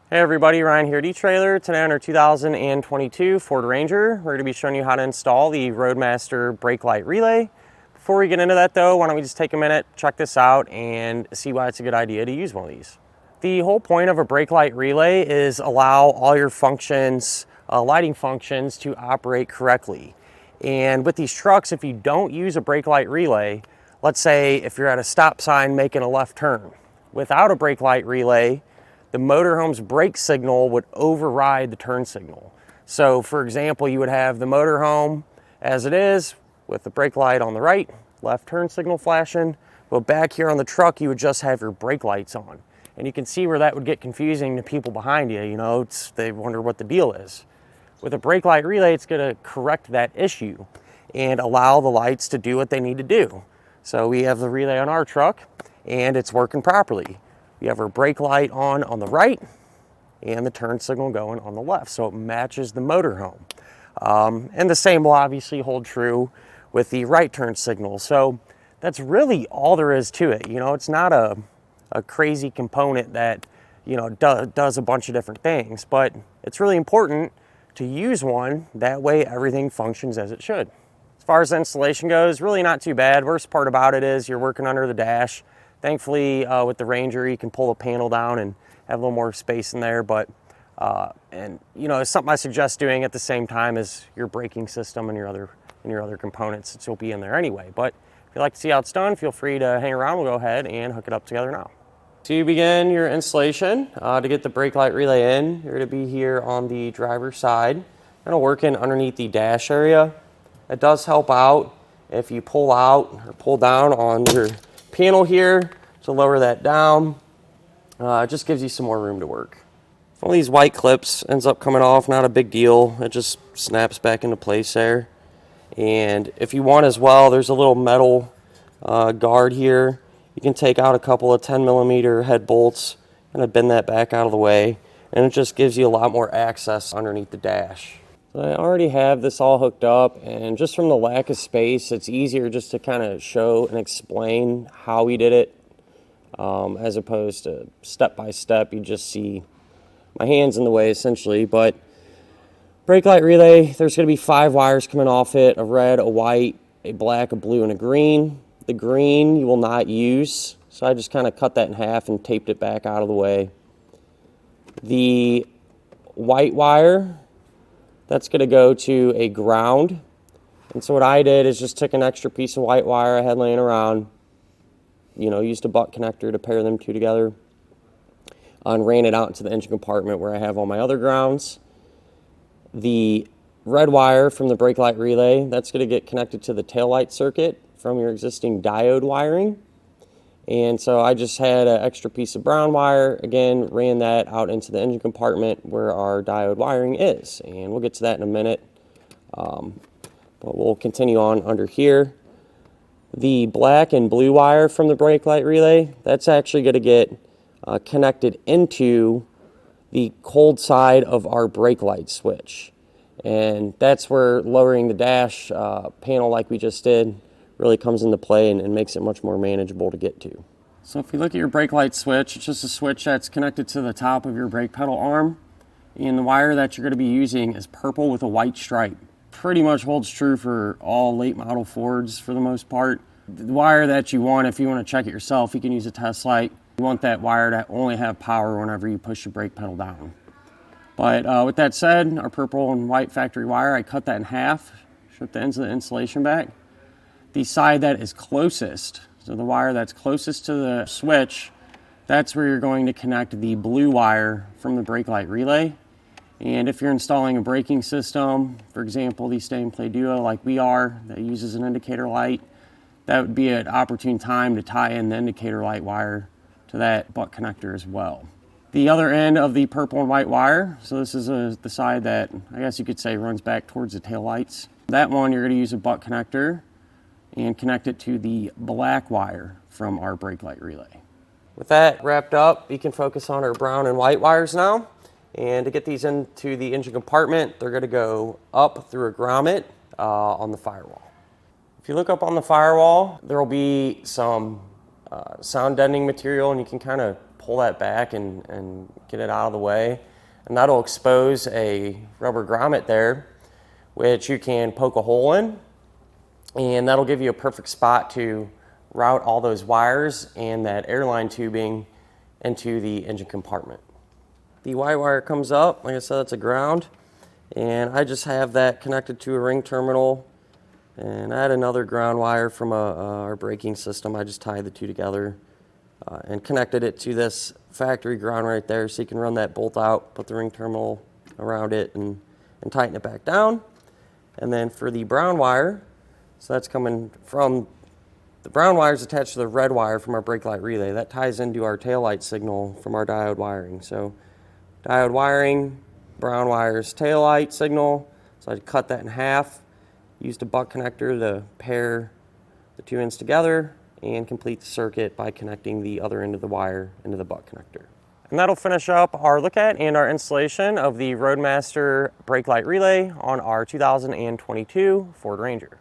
Hey everybody, Ryan here at etrailer. Today on our 2022 Ford Ranger, we're going to be showing you how to install the Roadmaster Brake Light Relay. Before we get into that though, why don't we just take a minute, check this out, and see why it's a good idea to use one of these. The whole point of a brake light relay is allow all your functions, lighting functions, to operate correctly. And with these trucks, if you don't use a brake light relay, let's say if you're at a stop sign making a left turn, without a brake light relay, the motorhome's brake signal would override the turn signal. So for example, you would have the motorhome as it is with the brake light on the right, left turn signal flashing, but back here on the truck, you would just have your brake lights on. And you can see where that would get confusing to people behind you, they wonder what the deal is. With a brake light relay, it's gonna correct that issue and allow the lights to do what they need to do. So we have the relay on our truck and it's working properly. We have our brake light on the right and the turn signal going on the left, so it matches the motorhome. And the same will obviously hold true with the right turn signal. So that's really all there is to it. It's not a crazy component that does a bunch of different things, but it's really important to use one. That way everything functions as it should. As far as installation goes, really not too bad. Worst part about it is you're working under the dash. Thankfully, with the Ranger, you can pull the panel down and have a little more space in there. But it's something I suggest doing at the same time as your braking system and your other components, since you'll be in there anyway. But if you'd like to see how it's done, feel free to hang around. We'll go ahead and hook it up together now. To begin your installation, to get the brake light relay in, you're going to be here on the driver's side, kind of working underneath the dash area. It does help out if you pull out or pull down on your panel here to lower that down. It just gives you some more room to work. If one of these white clips ends up coming off, not a big deal. It just snaps back into place there. And if you want as well, there's a little metal guard here. You can take out a couple of 10mm head bolts and bend that back out of the way, and it just gives you a lot more access underneath the dash. So I already have this all hooked up, and just from the lack of space, it's easier just to kind of show and explain how we did it, as opposed to step by step. You just see my hands in the way essentially. But brake light relay, there's going to be 5 wires coming off it: a red, a white, a black, a blue, and a green. The green you will not use, so I just kind of cut that in half and taped it back out of the way. The white wire, that's going to go to a ground. And so what I did is just took an extra piece of white wire I had laying around, used a butt connector to pair them two together, and ran it out into the engine compartment where I have all my other grounds. The red wire from the brake light relay, that's going to get connected to the taillight circuit from your existing diode wiring. And so I just had an extra piece of brown wire, again, ran that out into the engine compartment where our diode wiring is. And we'll get to that in a minute, but we'll continue on under here. The black and blue wire from the brake light relay, that's actually going to get connected into the cold side of our brake light switch. And that's where lowering the dash panel like we just did really comes into play and makes it much more manageable to get to. So if you look at your brake light switch, it's just a switch that's connected to the top of your brake pedal arm, and the wire that you're going to be using is purple with a white stripe. Pretty much holds true for all late model Fords for the most part. The wire that you want, if you want to check it yourself, you can use a test light. You want that wire to only have power whenever you push the brake pedal down. But with that said, our purple and white factory wire, I cut that in half, stripped the ends of the insulation back. The side that is closest, so the wire that's closest to the switch, that's where you're going to connect the blue wire from the brake light relay. And if you're installing a braking system, for example, the Stay and Play Duo like we are, that uses an indicator light, that would be an opportune time to tie in the indicator light wire to that butt connector as well. The other end of the purple and white wire, so this is the side that I guess you could say runs back towards the tail lights. That one you're going to use a butt connector and connect it to the black wire from our brake light relay. With that wrapped up, we can focus on our brown and white wires now. And to get these into the engine compartment, they're going to go up through a grommet on the firewall. If you look up on the firewall, there will be some sound deadening material, and you can kind of pull that back and get it out of the way. And that'll expose a rubber grommet there, which you can poke a hole in, and that'll give you a perfect spot to route all those wires and that airline tubing into the engine compartment. The Y wire comes up, like I said, it's a ground, and I just have that connected to a ring terminal, and I had another ground wire from our braking system. I just tied the two together and connected it to this factory ground right there, so you can run that bolt out, put the ring terminal around it, and tighten it back down. And then for the brown wire, so that's coming from the brown wire is attached to the red wire from our brake light relay. That ties into our tail light signal from our diode wiring. So diode wiring, brown wire's tail light signal. So I cut that in half, used a butt connector to pair the two ends together, and complete the circuit by connecting the other end of the wire into the butt connector. And that'll finish up our look at and our installation of the Roadmaster Brake Light Relay on our 2022 Ford Ranger.